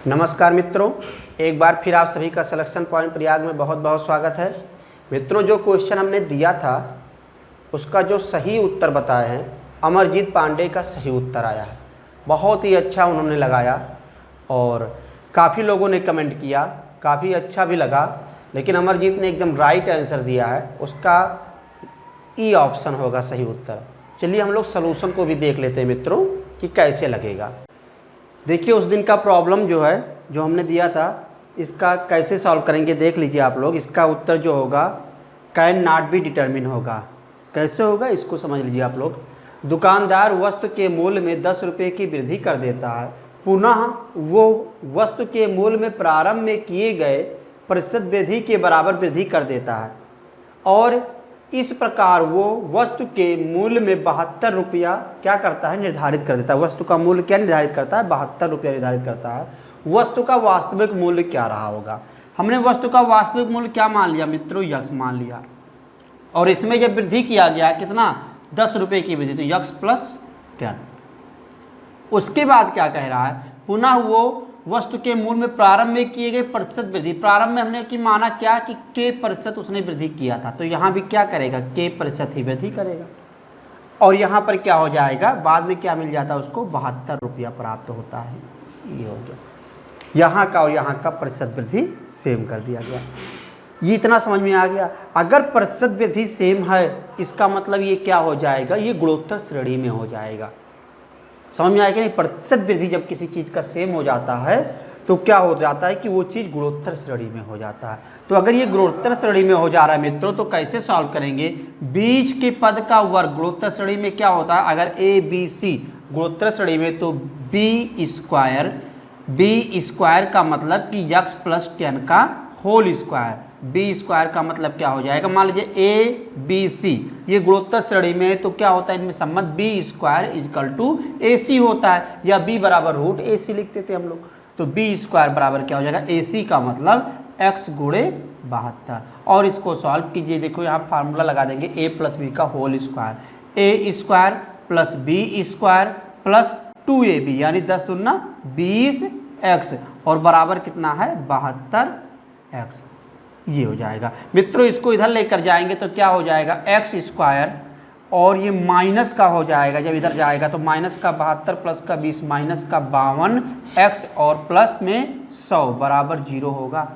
नमस्कार मित्रों, एक बार फिर आप सभी का सिलेक्शन पॉइंट प्रयाग में बहुत बहुत स्वागत है। मित्रों, जो क्वेश्चन हमने दिया था उसका जो सही उत्तर बताए हैं, अमरजीत पांडे का सही उत्तर आया है। बहुत ही अच्छा उन्होंने लगाया और काफ़ी लोगों ने कमेंट किया, काफ़ी अच्छा भी लगा। लेकिन अमरजीत ने एकदम राइट आंसर दिया है, उसका ई ऑप्शन होगा सही उत्तर। चलिए हम लोग सलूशन को भी देख लेते हैं मित्रों कि कैसे लगेगा। देखिए उस दिन का प्रॉब्लम जो है, जो हमने दिया था, इसका कैसे सॉल्व करेंगे देख लीजिए आप लोग। इसका उत्तर जो होगा कैन नॉट बी डिटरमिन होगा। कैसे होगा इसको समझ लीजिए आप लोग। दुकानदार वस्तु के मूल्य में 10 रुपये की वृद्धि कर देता है, पुनः वो वस्तु के मूल्य में प्रारंभ में किए गए प्रतिशत वृद्धि के बराबर वृद्धि कर देता है और इस प्रकार वो वस्तु के मूल्य में 72 रुपया क्या करता है, निर्धारित कर देता है। वस्तु का मूल्य क्या निर्धारित करता है, 72 रुपया निर्धारित करता है। वस्तु का वास्तविक मूल्य क्या रहा होगा। हमने वस्तु का वास्तविक मूल्य क्या मान लिया मित्रों, यक्स मान लिया। और इसमें जब वृद्धि किया गया कितना, 10 रुपये की वृद्धि, तो यक्स प्लस 10। उसके बाद क्या कह रहा है, पुनः वो वस्तु के मूल्य में प्रारंभ में किए गए प्रतिशत वृद्धि। प्रारंभ में हमने कि माना क्या कि के प्रतिशत उसने वृद्धि किया था, तो यहाँ भी क्या करेगा, के प्रतिशत ही वृद्धि करेगा। और यहाँ पर क्या हो जाएगा, बाद में क्या मिल जाता है उसको, 72 रुपया प्राप्त होता है। ये हो गया, यहाँ का और यहाँ का प्रतिशत वृद्धि सेम कर दिया गया। ये इतना समझ में आ गया। अगर प्रतिशत वृद्धि सेम है इसका मतलब ये क्या हो जाएगा, ये गुणोत्तर श्रेणी में हो जाएगा। समझ में आएगा नहीं। प्रतिशत वृद्धि जब किसी चीज़ का सेम हो जाता है तो क्या हो जाता है कि वो चीज़ गुणोत्तर श्रेणी में हो जाता है। तो अगर ये गुणोत्तर श्रेणी में हो जा रहा है मित्रों, तो कैसे सॉल्व करेंगे। बीच के पद का वर्ग गुणोत्तर श्रेणी में क्या होता है, अगर ए बी सी गुणोत्तर श्रेणी में, तो बी स्क्वायर का मतलब कि यक्स प्लस 10 का होल स्क्वायर। बी स्क्वायर का मतलब क्या हो जाएगा, मान लीजिए ए बी सी ये गुणोत्तर श्रेणी में है, तो क्या होता है इनमें संबंध बी स्क्वायर इक्वल टू ए सी होता है, या बी बराबर रूट ए सी लिखते थे हम लोग। तो बी स्क्वायर बराबर क्या हो जाएगा, ए सी का मतलब x गुणे 72। और इसको सॉल्व कीजिए, देखो यहाँ फार्मूला लगा देंगे ए प्लस बी का whole square, a square plus b square plus 2ab यानी 10 दूना 20x और बराबर कितना है 72x। ये हो जाएगा मित्रों। इसको इधर लेकर जाएंगे तो क्या हो जाएगा, एक्स स्क्वायर और ये माइनस का हो जाएगा, जब इधर जाएगा तो माइनस का 72 प्लस का 20 माइनस का 52 एक्स और प्लस में 100 बराबर 0 होगा।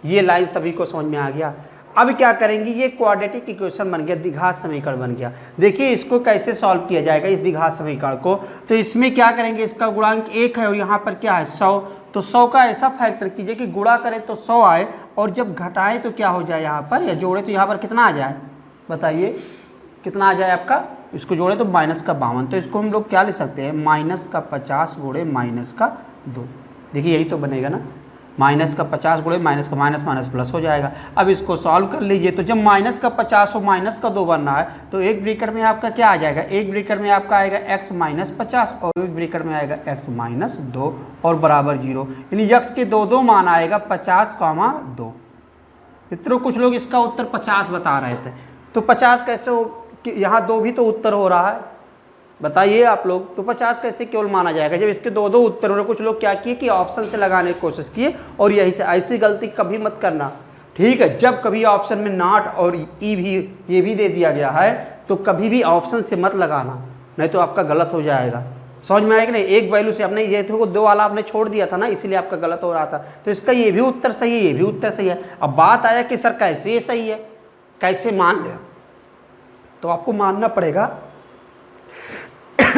ये लाइन सभी को समझ में आ गया। अब क्या करेंगे, ये क्वाड्रेटिक इक्वेशन बन गया, द्विघात समीकरण बन गया। देखिए इसको कैसे सॉल्व किया जाएगा इस द्विघात समीकरण को। तो इसमें क्या करेंगे, इसका गुणांक 1 है और यहाँ पर क्या है 100, तो 100 का ऐसा फैक्टर कीजिए कि गुणा करें तो 100 आए और जब घटाएं तो क्या हो जाए यहाँ पर, या जोड़े तो यहाँ पर कितना आ जाए, बताइए कितना आ जाए आपका। इसको जोड़े तो माइनस का 52, तो इसको हम लोग क्या ले सकते हैं, माइनस का 50 गुणे माइनस का 2। देखिए यही तो बनेगा ना, माइनस का 50 गुणे माइनस का माइनस माइनस प्लस हो जाएगा। अब इसको सॉल्व कर लीजिए, तो जब माइनस का 50 हो माइनस का 2 बनना है, तो एक ब्रैकेट में आपका क्या आ जाएगा, एक ब्रैकेट में आपका आएगा x माइनस 50 और एक ब्रैकेट में आएगा x माइनस 2 और बराबर 0, यानी x के दो मान आएगा 50,2। मित्रों कुछ लोग इसका उत्तर 50 बता रहे थे, तो 50 कैसे हो, यहाँ 2 भी तो उत्तर हो रहा है, बताइए आप लोग। तो 50 कैसे केवल माना जाएगा जब इसके दो उत्तर हो रहे। कुछ लोग क्या किए कि ऑप्शन से लगाने की कोशिश किए, और यही से ऐसी गलती कभी मत करना, ठीक है। जब कभी ऑप्शन में नॉट और ई भी ये भी दे दिया गया है तो कभी भी ऑप्शन से मत लगाना, नहीं तो आपका गलत हो जाएगा। समझ में आएगा नहीं। एक वैल्यू से आपने ये तो 2 वाला आपने छोड़ दिया था ना, इसलिए आपका गलत हो रहा था। तो इसका ये भी उत्तर सही है, ये भी उत्तर सही है। अब बात आया कि सर कैसे ये सही है, कैसे मान लिया, तो आपको मानना पड़ेगा।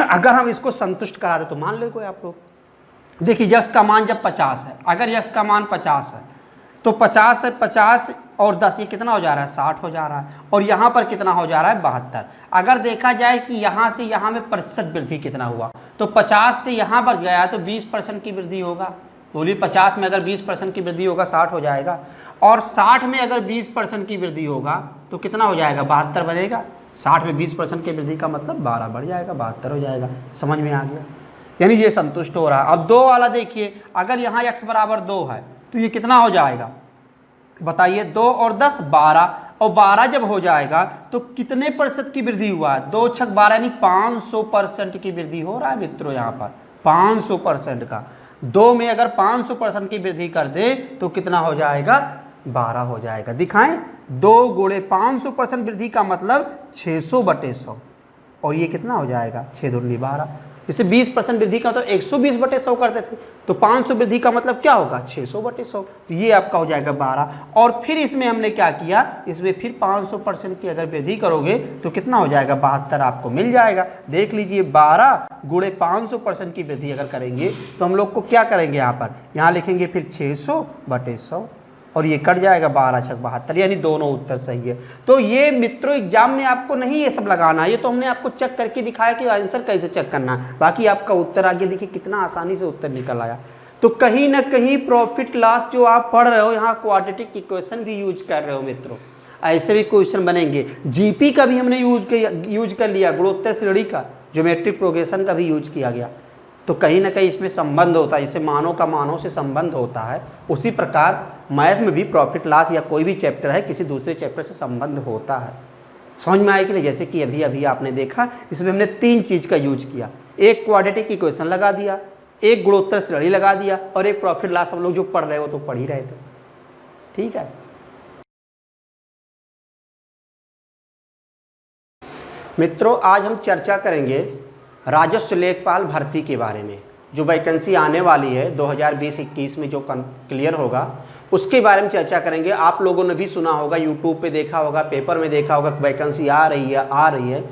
अगर हम इसको संतुष्ट करा दे तो मान लो कोई आप लोग। देखिए यक्स का मान जब 50 है, अगर यक्स का मान 50 है तो 50 से 50 और 10 ये कितना हो जा रहा है, 60 हो जा रहा है। और यहाँ पर कितना हो जा रहा है, 72। अगर देखा जाए कि यहाँ से यहाँ में प्रतिशत वृद्धि कितना हुआ, तो 50 से यहाँ पर गया तो 20% की वृद्धि होगा। बोलिए 50 में अगर 20% की वृद्धि होगा 60 हो जाएगा, और 60 में अगर 20% की वृद्धि होगा तो कितना हो जाएगा, 72 बनेगा। 60 में 20% की वृद्धि का मतलब 12 बढ़ जाएगा, 72 हो जाएगा। समझ में आ गया, यानी ये संतुष्ट हो रहा है। अब 2 वाला देखिए, अगर यहाँ x बराबर 2 है तो ये कितना हो जाएगा, बताइए 2 और 10 12, और 12 जब हो जाएगा तो कितने प्रतिशत की वृद्धि हुआ है, 2 छक 12 यानी 500% की वृद्धि हो रहा है मित्रों। यहाँ पर 500% का 2 में अगर 500% की वृद्धि कर दे तो कितना हो जाएगा, 12 हो जाएगा। दिखाएं, 2 गुणे 500% वृद्धि का मतलब 600/100, और ये कितना हो जाएगा, 6 दूनी 12। जैसे 20% वृद्धि का मतलब 120/100 करते थे, तो 500 वृद्धि का मतलब क्या होगा, 600/100, तो ये आपका हो जाएगा 12। और फिर इसमें हमने क्या किया, इसमें फिर 500% की अगर वृद्धि करोगे तो कितना हो जाएगा, 72 आपको मिल जाएगा। देख लीजिए, 12 गुणे 500% की वृद्धि अगर करेंगे तो हम लोग को क्या करेंगे, यहाँ लिखेंगे फिर 600/100, और ये कट जाएगा, 12 छक 72, यानी दोनों उत्तर सही है। तो ये मित्रों एग्जाम में आपको नहीं ये सब लगाना है, ये तो हमने आपको चेक करके दिखाया कि आंसर कैसे चेक करना है, बाकी आपका उत्तर आगे देखिए कितना आसानी से उत्तर निकल आया। तो कहीं ना कहीं प्रॉफिट लॉस जो आप पढ़ रहे हो, यहाँ क्वाड्रेटिक इक्वेशन भी यूज कर रहे हो मित्रों, ऐसे भी क्वेश्चन बनेंगे। जीपी का भी हमने यूज कर लिया, गुणोत्तर श्रेणी का, ज्योमेट्रिक प्रोग्रेशन का भी यूज किया गया। तो कहीं ना कहीं इसमें संबंध होता है, जैसे मानव का मानव से संबंध होता है, उसी प्रकार मैथ में भी प्रॉफिट लॉस या कोई भी चैप्टर है किसी दूसरे चैप्टर से संबंध होता है। समझ में आया कि नहीं? जैसे कि अभी अभी आपने देखा, इसमें हमने 3 चीज़ का यूज किया, एक क्वाड्रेटिक इक्वेशन लगा दिया, एक गुणोत्तर श्रेणी लगा दिया, और एक प्रॉफिट लॉस। हम लोग जो पढ़ रहे हो तो पढ़ ही रहे थे, ठीक है। मित्रों, आज हम चर्चा करेंगे राजस्व लेखपाल भर्ती के बारे में, जो वैकेंसी आने वाली है 2020-21 में जो क्लियर होगा, उसके बारे में चर्चा करेंगे। आप लोगों ने भी सुना होगा, यूट्यूब पे देखा होगा, पेपर में देखा होगा, वैकेंसी आ रही है।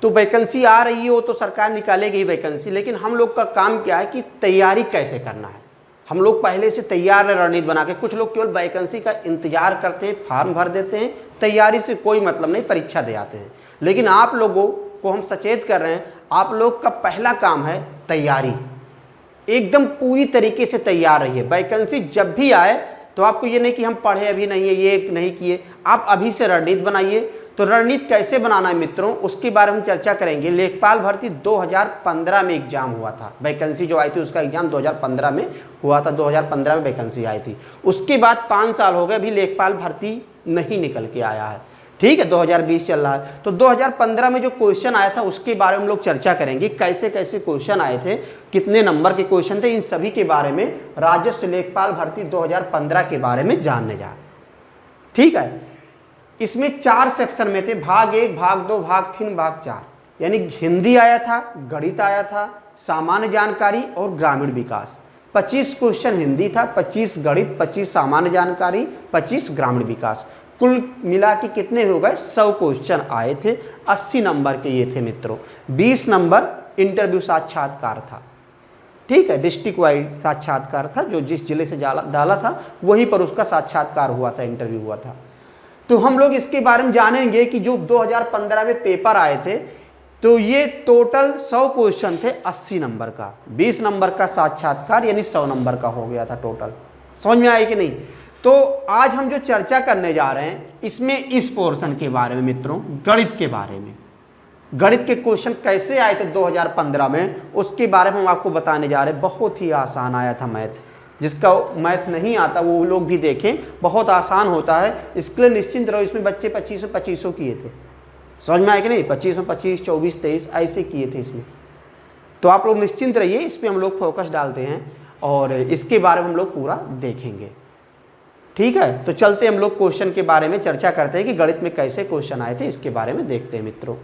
तो वैकेंसी आ रही है वो तो सरकार निकालेगी ही वैकेंसी, लेकिन हम लोग का काम क्या है कि तैयारी कैसे करना है। हम लोग पहले से तैयार है रणनीति बना के। कुछ लोग केवल वैकेंसी का इंतजार करते हैं, फॉर्म भर देते हैं, तैयारी से कोई मतलब नहीं, परीक्षा दे आते हैं। लेकिन आप लोगों को हम सचेत कर रहे हैं, आप लोग का पहला काम है तैयारी, एकदम पूरी तरीके से तैयार रहिए। वैकेंसी जब भी आए तो आपको ये नहीं कि हम पढ़े अभी नहीं है, ये नहीं किए, आप अभी से रणनीति बनाइए। तो रणनीति कैसे बनाना है मित्रों, उसके बारे में चर्चा करेंगे। लेखपाल भर्ती 2015 में एग्जाम हुआ था, वैकेंसी जो आई थी उसका एग्जाम 2015 में हुआ था, 2015 में वैकेंसी आई थी। उसके बाद 5 साल हो गए, अभी लेखपाल भर्ती नहीं निकल के आया है, ठीक है। 2020 चल रहा है, तो 2015 में जो क्वेश्चन आया था उसके बारे में हम लोग चर्चा करेंगे, कैसे कैसे क्वेश्चन आए थे, कितने नंबर के क्वेश्चन थे, इन सभी के बारे में राजस्व लेखपाल भर्ती 2015 के बारे में जानने जाए, ठीक है। इसमें 4 सेक्शन में थे, भाग 1, भाग 2, भाग 3, भाग 4, यानी हिंदी आया था, गणित आया था, सामान्य जानकारी और ग्रामीण विकास। 25 क्वेश्चन हिंदी था, 25 गणित, 25 सामान्य जानकारी, 25 ग्रामीण विकास। कुल मिला के कितने हो गए, 100 क्वेश्चन आए थे। 80 नंबर के ये थे मित्रों। 20 नंबर इंटरव्यू साक्षात्कार था, ठीक है, डिस्ट्रिक्ट वाइड साक्षात्कार था, जो जिस जिले से डाला था वहीं पर उसका साक्षात्कार हुआ था, इंटरव्यू हुआ था। तो हम लोग इसके बारे में जानेंगे कि जो 2015 में पेपर आए थे, तो ये टोटल 100 क्वेश्चन थे, 80 नंबर का, 20 नंबर का साक्षात्कार, यानी 100 नंबर का हो गया था टोटल। समझ में आए कि नहीं? तो आज हम जो चर्चा करने जा रहे हैं इसमें इस पोर्शन के बारे में मित्रों, गणित के बारे में, गणित के क्वेश्चन कैसे आए थे 2015 में, उसके बारे में हम आपको बताने जा रहे हैं। बहुत ही आसान आया था मैथ, जिसका मैथ नहीं आता वो लोग भी देखें, बहुत आसान होता है, इसके लिए निश्चिंत रहो। इसमें बच्चे 2500 किए थे, समझ में आए कि नहीं? 25 में 25, 24, 23 ऐसे किए थे इसमें। तो आप लोग निश्चिंत रहिए, इस पर हम लोग फोकस डालते हैं और इसके बारे में हम लोग पूरा देखेंगे, ठीक है। तो चलते हम लोग क्वेश्चन के बारे में चर्चा करते हैं कि गणित में कैसे क्वेश्चन आए थे, इसके बारे में देखते हैं मित्रों।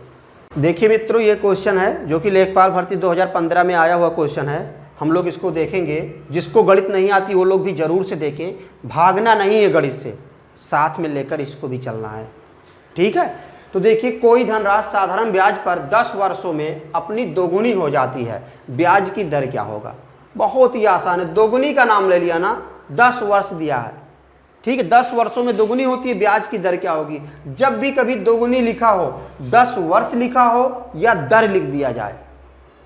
देखिए मित्रों, ये क्वेश्चन है जो कि लेखपाल भर्ती 2015 में आया हुआ क्वेश्चन है। हम लोग इसको देखेंगे, जिसको गणित नहीं आती वो लोग भी जरूर से देखें, भागना नहीं है गणित से, साथ में लेकर इसको भी चलना है, ठीक है। तो देखिए, कोई धनराशि साधारण ब्याज पर 10 वर्षों में अपनी दोगुनी हो जाती है, ब्याज की दर क्या होगा? बहुत ही आसान है, दोगुनी का नाम ले लिया ना, 10 वर्ष दिया है, ठीक है। 10 वर्षों में दोगुनी होती है, ब्याज की दर क्या होगी? जब भी कभी दोगुनी लिखा हो, 10 वर्ष लिखा हो या दर लिख दिया जाए,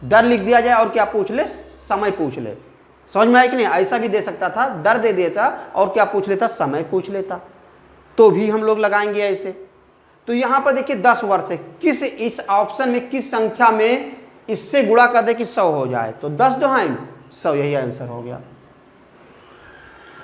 दर लिख दिया जाए और क्या पूछ ले, समय पूछ ले। समझ में आया कि नहीं? ऐसा भी दे सकता था, दर दे देता और क्या पूछ लेता, समय पूछ लेता, तो भी हम लोग लगाएंगे ऐसे। तो यहां पर देखिए 10 वर्ष है, किस इस ऑप्शन में किस संख्या में इससे गुणा कर दे कि 100 हो जाए, तो 10 दोहाई 100, यही आंसर हो गया,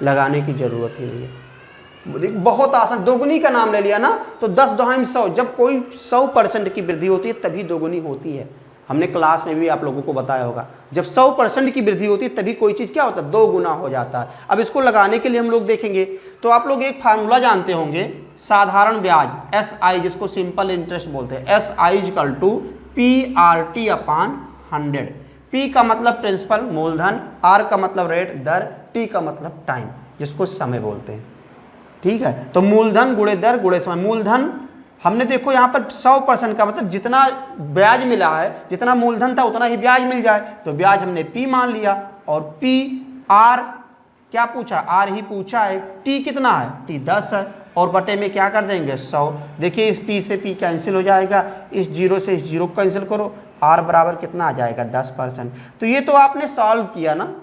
लगाने की जरूरत ही नहीं है, बहुत आसान। दोगुनी का नाम ले लिया ना, तो 10 दोहाई 100, जब कोई 100% की वृद्धि होती है तभी दोगुनी होती है। हमने क्लास में भी आप लोगों को बताया होगा, जब 100% की वृद्धि होती है तभी कोई चीज़ क्या होता है, 2 गुना हो जाता है। अब इसको लगाने के लिए हम लोग देखेंगे तो आप लोग एक फार्मूला जानते होंगे, साधारण ब्याज SI, जिसको सिंपल इंटरेस्ट बोलते हैं, SI equal to PRT upon 100। P का मतलब प्रिंसिपल मूलधन, R का मतलब रेट दर, T का मतलब टाइम, जिसको समय बोलते हैं। ठीक है, तो मूलधन गुणे दर गुणे समय। मूलधन हमने देखो यहाँ पर 100% का मतलब जितना ब्याज मिला है, जितना मूलधन था उतना ही ब्याज मिल जाए, तो ब्याज हमने P मान लिया। और P R क्या पूछा, R ही पूछा है। T कितना है, T 10 है, और बटे में क्या कर देंगे 100। देखिए इस P से P कैंसिल हो जाएगा, इस 0 से इस 0 को कैंसिल करो, R बराबर कितना आ जाएगा 10%। तो ये तो आपने सॉल्व किया ना,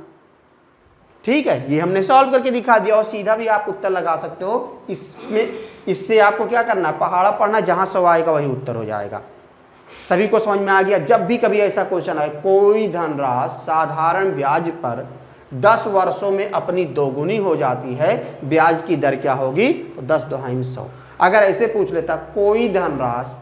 ठीक है, ये हमने सॉल्व करके दिखा दिया और सीधा भी आप उत्तर लगा सकते हो। इसमें इससे आपको क्या करना है, पहाड़ा पढ़ना, जहां 100 आएगा वही उत्तर हो जाएगा। सभी को समझ में आ गया। जब भी कभी ऐसा क्वेश्चन आए, कोई धनराशि साधारण ब्याज पर 10 वर्षों में अपनी दोगुनी हो जाती है, ब्याज की दर क्या होगी, तो 10 दुहाई 100। अगर ऐसे पूछ लेता, कोई धनराशि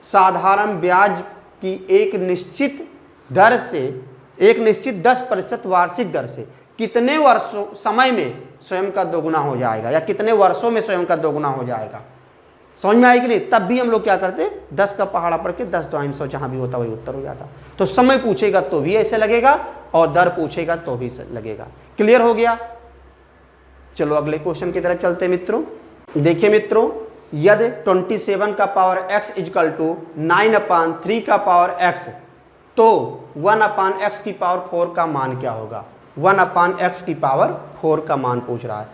साधारण ब्याज की एक निश्चित दर से, एक निश्चित 10% वार्षिक दर से कितने वर्षों समय में स्वयं का दोगुना हो जाएगा, या कितने वर्षों में स्वयं का दोगुना हो जाएगा, समझ में आएगी नहीं, तब भी हम लोग क्या करते, 10 का पहाड़ा पढ़ के 10 दुहाई 100 जहां भी होता वही उत्तर हो जाता। तो समय पूछेगा तो भी ऐसे लगेगा और दर पूछेगा तो भी लगेगा। क्लियर हो गया। चलो अगले क्वेश्चन की तरफ चलते मित्रों। देखिए मित्रों, यदि 27 का पावर x इजकल टू 9/3 का पावर x, तो 1/x की पावर 4 का मान क्या होगा। 1/x की पावर 4 का मान पूछ रहा है,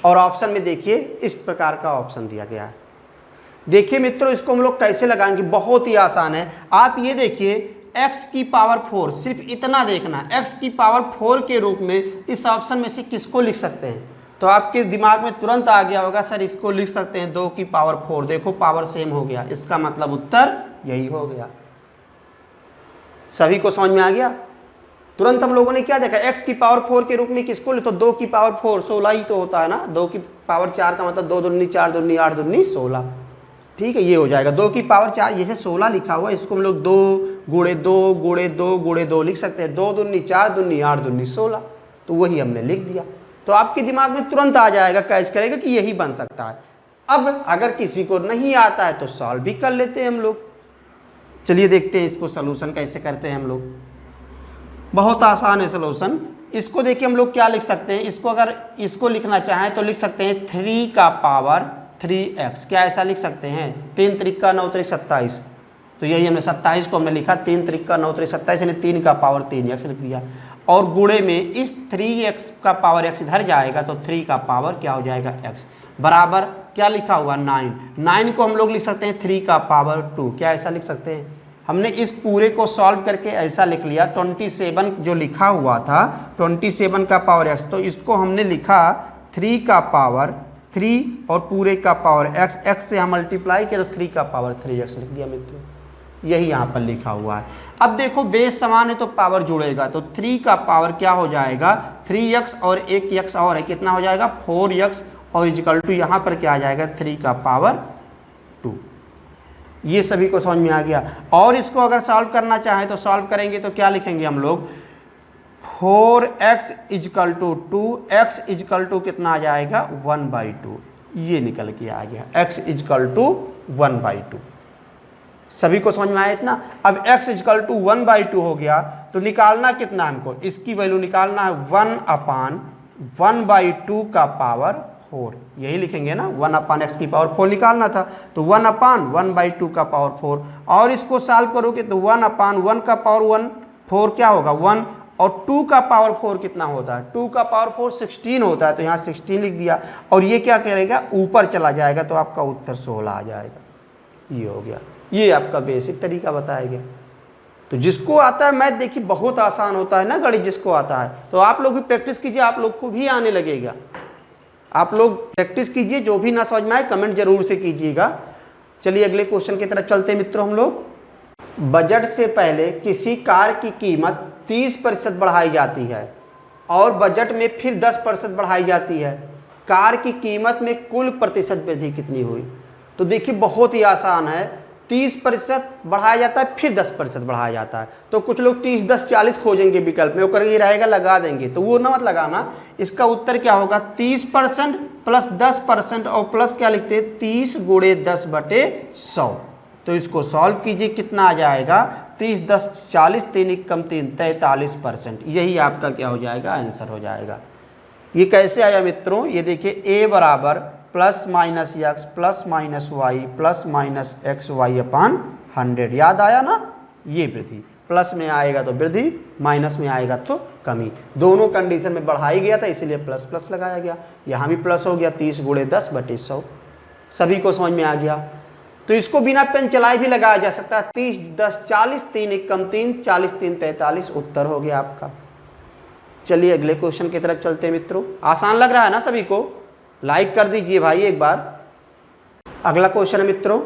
और ऑप्शन में देखिए इस प्रकार का ऑप्शन दिया गया है। देखिए मित्रों, इसको हम लोग कैसे लगाएंगे, बहुत ही आसान है। आप ये देखिए x की पावर 4, सिर्फ इतना देखना, x की पावर 4 के रूप में इस ऑप्शन में से किसको लिख सकते हैं। तो आपके दिमाग में तुरंत आ गया होगा, सर इसको लिख सकते हैं 2 की पावर 4। देखो पावर सेम हो गया, इसका मतलब उत्तर यही हो गया। सभी को समझ में आ गया। तुरंत हम लोगों ने क्या देखा, x की पावर 4 के रूप में किसको, तो 2 की पावर 4 16 ही तो होता है ना। 2 की पावर 4 का मतलब 2 दूनी 4 दूनी 8 दूनी 16। ठीक है, ये हो जाएगा 2 की पावर 4। जैसे 16 लिखा हुआ है, इसको हम लोग 2 गुणे 2 गुणे 2 गुणे 2 लिख सकते हैं। 2 दूनी 4 दूनी 8 दूनी 16, तो वही हमने लिख दिया। तो आपके दिमाग में तुरंत आ जाएगा, कैच करेगा कि यही बन सकता है। अब अगर किसी को नहीं आता है तो सॉल्व भी कर लेते हैं हम लोग। चलिए देखते हैं इसको सोल्यूशन कैसे करते हैं हम लोग। बहुत आसान है सोल्यूशन। इसको देखिए हम लोग क्या लिख सकते हैं, इसको अगर इसको लिखना चाहें तो लिख सकते हैं 3 का पावर 3x। क्या ऐसा लिख सकते हैं, 3 त्रिक 9 त्रिक 27, तो यही हमने 27 को हमने लिखा 3 त्रिक 9 त्रिक 27, यानी 3 का पावर 3x लिख दिया। और गुणे में इस 3x का पावर x इधर जाएगा तो 3 का पावर क्या हो जाएगा x, बराबर क्या लिखा हुआ 9। 9 को हम लोग लिख सकते हैं 3 का पावर 2। क्या ऐसा लिख सकते हैं, हमने इस पूरे को सॉल्व करके ऐसा लिख लिया। 27 जो लिखा हुआ था 27 का पावर x, तो इसको हमने लिखा 3 का पावर 3 और पूरे का पावर x, x से हम मल्टीप्लाई किया तो 3 का पावर 3x लिख दिया मित्रों। यही यहाँ पर लिखा हुआ है। अब देखो बेस समान है तो पावर जुड़ेगा, तो 3 का पावर क्या हो जाएगा 3x और एक x और है, कितना हो जाएगा 4x, और इक्वल टू यहाँ पर क्या आ जाएगा 3 का पावर 2। ये सभी को समझ में आ गया। और इसको अगर सॉल्व करना चाहें तो सॉल्व करेंगे तो क्या लिखेंगे हम लोग 4x is equal to 2x is equal to कितना आ जाएगा 1/2। ये निकल के आ गया x इजकल टू 1/2। सभी को समझ में आया इतना। अब x इजकल टू 1/2 हो गया तो निकालना कितना हमको, इसकी वैल्यू निकालना है 1/1/2 का पावर 4। यही लिखेंगे ना, 1/x की पावर 4 निकालना था, तो 1/1/2 का पावर 4। और इसको सॉल्व करोगे तो 1/1 का पावर 1 4 क्या होगा 1, और 2 का पावर 4 कितना होता है 2 का पावर 4 16 होता है, तो यहाँ 16 लिख दिया। और ये क्या करेगा ऊपर चला जाएगा तो आपका उत्तर 16 आ जाएगा। ये हो गया, ये आपका बेसिक तरीका बताया गया। तो जिसको आता है मैथ देखिए बहुत आसान होता है ना, गणित जिसको आता है, तो आप लोग भी प्रैक्टिस कीजिए, आप लोग को भी आने लगेगा। आप लोग प्रैक्टिस कीजिए, जो भी ना समझ में आए कमेंट जरूर से कीजिएगा। चलिए अगले क्वेश्चन की तरफ चलते हैं मित्रों हम लोग। बजट से पहले किसी कार की कीमत 30% बढ़ाई जाती है और बजट में फिर 10% बढ़ाई जाती है, कार की कीमत में कुल प्रतिशत वृद्धि कितनी हुई। तो देखिए बहुत ही आसान है, 30% बढ़ाया जाता है, फिर 10% बढ़ाया जाता है। तो कुछ लोग 30, 10, 40 खोजेंगे विकल्प में, वो करके रहेगा लगा देंगे, तो वो ना मत लगाना। इसका उत्तर क्या होगा, 30% प्लस 10% और प्लस क्या लिखते हैं 30 गुणे 10/100। तो इसको सॉल्व कीजिए, कितना आ जाएगा 30, 10, 40, 3 1 कम 3 43%। यही आपका क्या हो जाएगा, आंसर हो जाएगा। ये कैसे आया मित्रों, ये देखिए a बराबर plus minus x plus minus y plus minus x y upon 100। याद आया ना, ये वृद्धि प्लस में आएगा तो वृद्धि, माइनस में आएगा तो कमी। दोनों कंडीशन में बढ़ाई गया था, इसीलिए प्लस प्लस लगाया गया। यहाँ भी प्लस हो गया, 30 गुणे 10/100। सभी को समझ में आ गया। तो इसको बिना पेन चलाए भी लगाया जा सकता है। 30, 10, 40, 3 1 कम 3 40 3 43, उत्तर हो गया आपका। चलिए अगले क्वेश्चन की तरफ चलते हैं मित्रों। आसान लग रहा है ना सभी को, लाइक कर दीजिए भाई एक बार। अगला क्वेश्चन है मित्रों,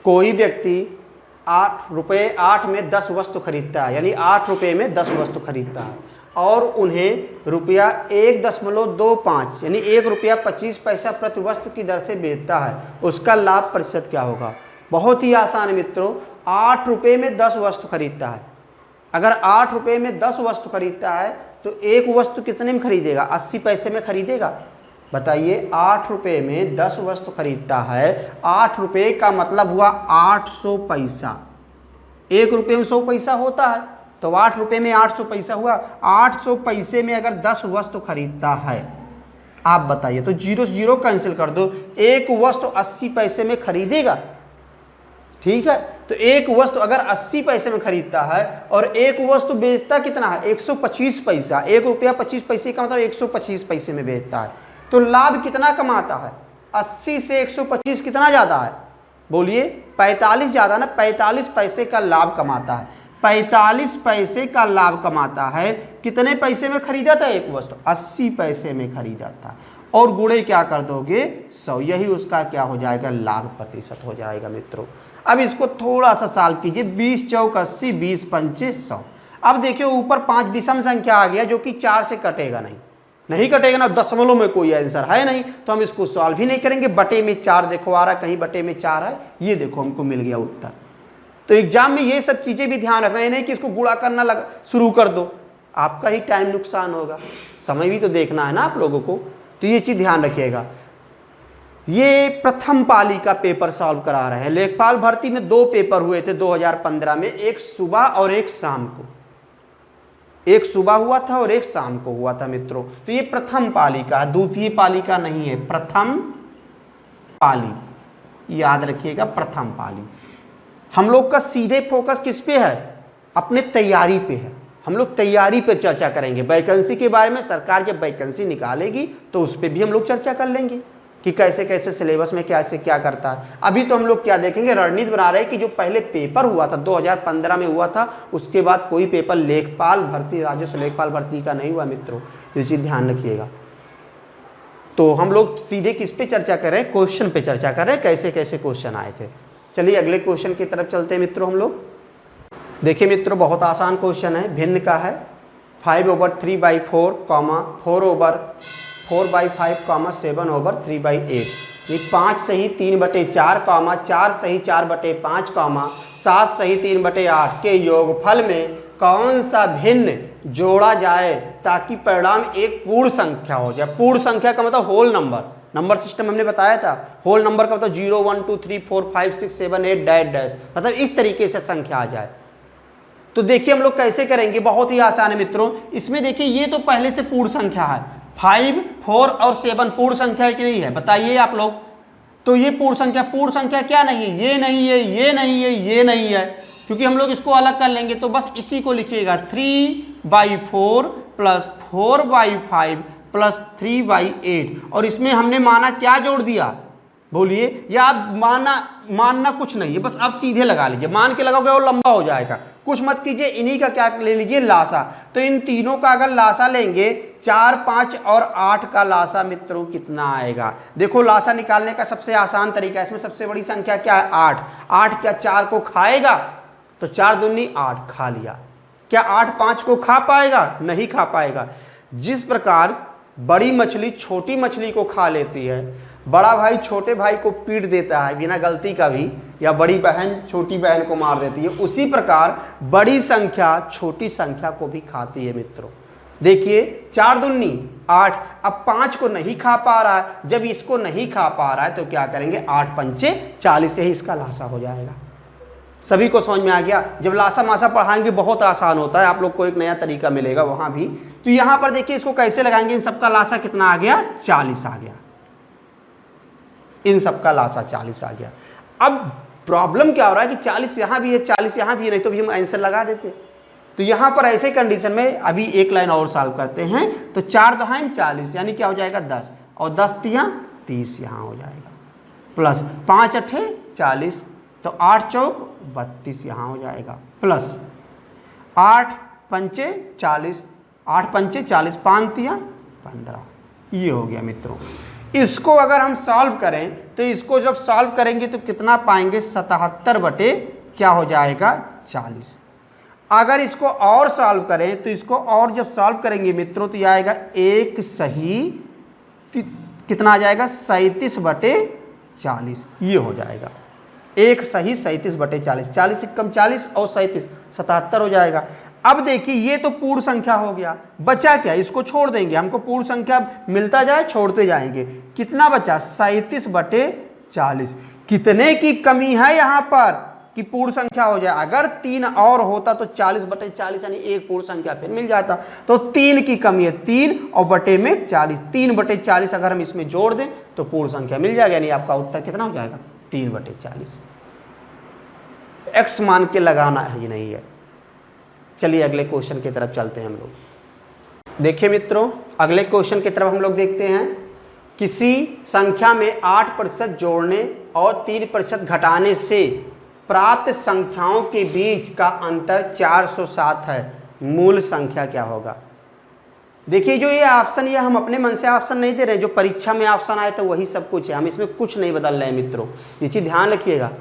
कोई व्यक्ति 8 रुपये 8 में 10 वस्तु खरीदता है, यानी 8 रुपये में 10 वस्तु खरीदता है और उन्हें रुपया 1.25 यानी 1 रुपया 25 पैसा प्रति वस्तु की दर से बेचता है, उसका लाभ प्रतिशत क्या होगा। बहुत ही आसान है मित्रों, 8 रुपये में 10 वस्तु खरीदता है। अगर 8 रुपये में 10 वस्तु खरीदता है तो एक वस्तु कितने में खरीदेगा, 80 पैसे में खरीदेगा। बताइए, 8 रुपये में 10 वस्तु खरीदता है, 8 रुपये का मतलब हुआ 800 पैसा। 1 रुपये में 100 पैसा होता है, तो 8 रुपये में 800 पैसा हुआ। 800 पैसे में अगर 10 वस्तु खरीदता है, आप बताइए, तो 0 से 0 कैंसिल कर दो, एक वस्तु 80 पैसे में खरीदेगा। ठीक है, तो एक वस्तु अगर 80 पैसे में खरीदता है और एक वस्तु बेचता कितना है, 125 पैसा। 1 रुपया 25 पैसे का मतलब 125 पैसे में बेचता है, तो लाभ कितना कमाता है। 80 से 125 कितना ज़्यादा है, बोलिए 45 ज़्यादा ना, 45 पैसे का लाभ कमाता है। 45 पैसे का लाभ कमाता है। कितने पैसे में खरीदा था एक वस्तु, 80 पैसे में खरीदा था, और गुणे क्या कर दोगे 100, यही उसका क्या हो जाएगा, लाभ प्रतिशत हो जाएगा मित्रों। अब इसको थोड़ा सा सॉल्व कीजिए, 20 चौक 80, 20 पंचे 100। अब देखिए ऊपर 5 विषम संख्या आ गया, जो कि 4 से कटेगा नहीं कटेगा ना, दशमलव में कोई आंसर है नहीं, तो हम इसको सॉल्व ही नहीं करेंगे। बटे में 4 देखो आ रहा, कहीं बटे में 4 है, ये देखो हमको मिल गया उत्तर। तो एग्जाम में ये सब चीजें भी ध्यान रखना है, नहीं कि इसको गुणा करना शुरू कर दो, आपका ही टाइम नुकसान होगा, समय भी तो देखना है ना आप लोगों को, तो ये चीज ध्यान रखिएगा। ये प्रथम पाली का पेपर सॉल्व करा रहे हैं। लेखपाल भर्ती में 2 पेपर हुए थे 2015 में, एक सुबह और एक शाम को। एक सुबह हुआ था और एक शाम को हुआ था मित्रों। तो ये प्रथम पाली का है, द्वितीय पाली का नहीं है, प्रथम पाली, याद रखिएगा प्रथम पाली। हम लोग का सीधे फोकस किस पे है, अपने तैयारी पे है। हम लोग तैयारी पे चर्चा करेंगे, वैकेंसी के बारे में सरकार जब वैकेंसी निकालेगी तो उस पर भी हम लोग चर्चा कर लेंगे कि कैसे कैसे सिलेबस में क्या से क्या करता है। अभी तो हम लोग क्या देखेंगे, रणनीति बना रहे हैं कि जो पहले पेपर हुआ था 2015 में हुआ था, उसके बाद कोई पेपर लेखपाल भर्ती, राजस्व लेखपाल भर्ती का नहीं हुआ मित्रों, ये चीज ध्यान रखिएगा। तो हम लोग सीधे किस पे चर्चा कर रहे हैं, क्वेश्चन पे चर्चा कर रहे हैं, कैसे कैसे क्वेश्चन आए थे। चलिए अगले क्वेश्चन की तरफ चलते हैं मित्रों। हम लोग देखिए मित्रों, बहुत आसान क्वेश्चन है, भिन्न का है। 5/3/4, 4/5, 7/3/8, 5 सही 3/4, 4 सही 4/5, 7 सही 3/8 के योगफल में कौन सा भिन्न जोड़ा जाए ताकि परिणाम एक पूर्ण संख्या हो जाए। पूर्ण संख्या का मतलब होल नंबर, नंबर सिस्टम हमने बताया था, होल नंबर का मतलब 0 1 2 3 4 5 6 7 8 डैश डैश, मतलब इस तरीके से संख्या आ जाए। तो देखिए हम लोग कैसे करेंगे, बहुत ही आसान है मित्रों। इसमें देखिए ये तो पहले से पूर्ण संख्या है, 5, 4 और 7 पूर्ण संख्या की नहीं है, बताइए आप लोग। तो ये पूर्ण संख्या क्या नहीं है, ये नहीं है, ये नहीं है, ये नहीं है, क्योंकि हम लोग इसको अलग कर लेंगे। तो बस इसी को लिखिएगा 3/4 प्लस 4/5 प्लस 3/8, और इसमें हमने माना क्या जोड़ दिया, बोलिए। या आप मानना कुछ नहीं है, बस आप सीधे लगा लीजिए, मान के लगाओगे और लंबा हो जाएगा, कुछ मत कीजिए। इन्हीं का क्या ले लीजिए, लासा। तो इन तीनों का अगर लासा लेंगे, 4, 5 और 8 का लासा मित्रों कितना आएगा। देखो लासा निकालने का सबसे आसान तरीका है, इसमें सबसे बड़ी संख्या क्या है, 8। 8 क्या 4 को खाएगा, तो 4 दूनी 8 खा लिया। क्या 8 5 को खा पाएगा, नहीं खा पाएगा। जिस प्रकार बड़ी मछली छोटी मछली को खा लेती है, बड़ा भाई छोटे भाई को पीट देता है बिना गलती का भी, या बड़ी बहन छोटी बहन को मार देती है, उसी प्रकार बड़ी संख्या छोटी संख्या को भी खाती है मित्रों। देखिए 4 दूनी 8, अब 5 को नहीं खा पा रहा है, जब इसको नहीं खा पा रहा है तो क्या करेंगे, 8 पंचे 40 ही इसका लासा हो जाएगा। सभी को समझ में आ गया। जब लासा मासा पढ़ाएंगे बहुत आसान होता है, आप लोग को एक नया तरीका मिलेगा वहां भी। तो यहां पर देखिए इसको कैसे लगाएंगे, इन सबका लासा कितना आ गया, 40 आ गया, इन सबका लासा 40 आ गया। अब प्रॉब्लम क्या हो रहा है कि 40 यहां भी है, 40 यहां भी है, नहीं तो भी हम आंसर लगा देते। तो यहां पर ऐसे कंडीशन में अभी एक लाइन और सॉल्व करते हैं। तो 4 2 40 यानी क्या हो जाएगा 10, और 10 3 30 यहां हो जाएगा, प्लस 5 8 40, तो 8 चौक 32 यहां हो जाएगा, प्लस 8 पंचे 40, 8 पंचे 40, 5 3 15, ये हो गया मित्रों। इसको अगर हम सॉल्व करें तो इसको जब सॉल्व करेंगे तो कितना पाएंगे, 77 बटे क्या हो जाएगा 40। अगर इसको और सॉल्व करें तो इसको और जब सॉल्व करेंगे मित्रों तो यह आएगा एक सही कितना आ जाएगा, 37 बटे 40, ये हो जाएगा एक सही 37 बटे 40, 40 से कम 40 और 37 77 हो जाएगा। अब देखिए ये तो पूर्ण संख्या हो गया, बचा क्या, इसको छोड़ देंगे, हमको पूर्ण संख्या मिलता जाए छोड़ते जाएंगे। कितना बचा, 37 बटे 40। कितने की कमी है यहाँ पर कि पूर्ण संख्या हो जाए, अगर 3 और होता तो 40 बटे 40 यानी एक पूर्ण संख्या फिर मिल जाता। तो 3 की कमी है, 3 और बटे में 40, 3 बटे 40 अगर हम इसमें जोड़ दें तो पूर्ण संख्या मिल जाएगा, यानी आपका उत्तर कितना हो जाएगा, 3 बटे 40। एक्स मान के लगाना है ही नहीं है। चलिए अगले क्वेश्चन की तरफ चलते हैं हम लोग। देखिए मित्रों अगले क्वेश्चन की तरफ हम लोग देखते हैं। किसी संख्या में 8% जोड़ने और 3% घटाने से प्राप्त संख्याओं के बीच का अंतर 407 है, मूल संख्या क्या होगा। देखिए जो ये ऑप्शन, ये हम अपने मन से ऑप्शन नहीं दे रहे, जो परीक्षा में ऑप्शन आए तो वही सब कुछ है, हम इसमें कुछ नहीं बदल रहे हैं मित्रों, ये चीज ध्यान रखिएगा।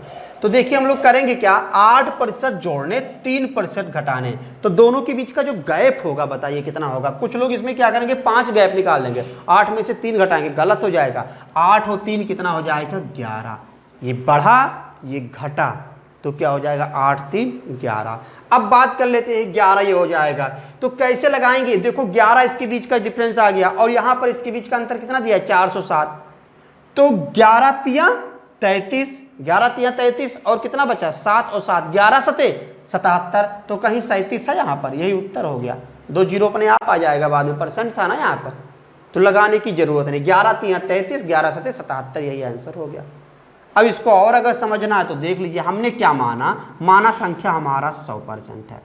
तो देखिए हम लोग करेंगे क्या, 8% जोड़ने 3% घटाने, तो दोनों के बीच का जो गैप होगा बताइए कितना होगा। कुछ लोग इसमें क्या करेंगे, 5 गैप निकाल लेंगे, 8 में से 3 घटाएंगे, गलत हो जाएगा। 8 और 3 कितना हो जाएगा, 11। ये बढ़ा ये घटा तो क्या हो जाएगा, 8 3 11। अब बात कर लेते हैं 11 ये हो जाएगा, तो कैसे लगाएंगे। देखो 11 इसके बीच का डिफरेंस आ गया और यहां पर इसके बीच का अंतर कितना दिया है, 407। तो 11 तिया 33, 11 तिया 33 और कितना बचा, 7 और 7, 11 सते 77, तो कहीं 37 है यहाँ पर, यही उत्तर हो गया। 2 जीरो अपने आप आ जाएगा, बाद में परसेंट था ना यहाँ पर, तो लगाने की जरूरत नहीं। 11 तिया 33, 11 सते 77, यही आंसर हो गया। अब इसको और अगर समझना है तो देख लीजिए, हमने क्या माना संख्या हमारा 100% है।